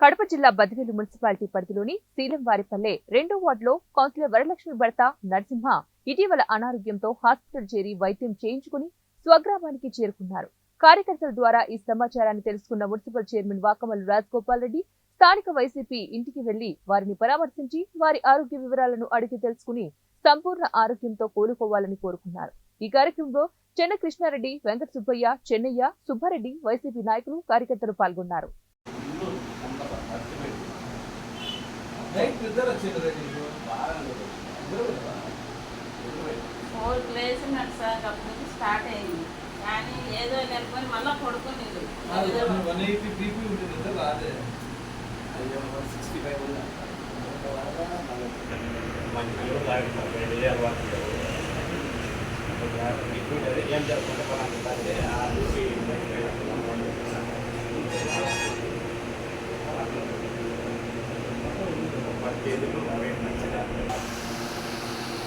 కడప జిల్లా బద్వేలు మున్సిపాలిటీ పరిధిలోని శీలంవారిపల్లె 2వ వార్డులో కౌన్సిలర్ వరలక్ష్మి భర్త నరసింహ ఇటీవల అనారోగ్యంతో హాస్పిటల్ చేరి వైద్యం చేయించుకుని స్వగ్రామానికి చేరుకున్నారు. కార్యకర్తల ద్వారా ఈ సమాచారాన్ని తెలుసుకున్న మున్సిపల్ చైర్మన్ వాకమల్లు రాజగోపాల్ రెడ్డి స్థానిక వైసీపీ ఇంటికి వెళ్లి వారిని పరామర్శించి వారి ఆరోగ్య వివరాలను అడిగి తెలుసుకుని సంపూర్ణ ఆరోగ్యంతో కోలుకోవాలని కోరుకున్నారు. ఈ కార్యక్రమంలో చెన్న కృష్ణారెడ్డి, వెంకట సుబ్బయ్య, చెన్నయ్య, సుబ్బారెడ్డి, వైసీపీ నాయకులు, కార్యకర్తలు పాల్గొన్నారు. స్టార్ట్ అయింది కానీ ఏదో లేకపోతే మళ్ళీ పడుకుని ఏం జరుగుతుంటే ఎందుకు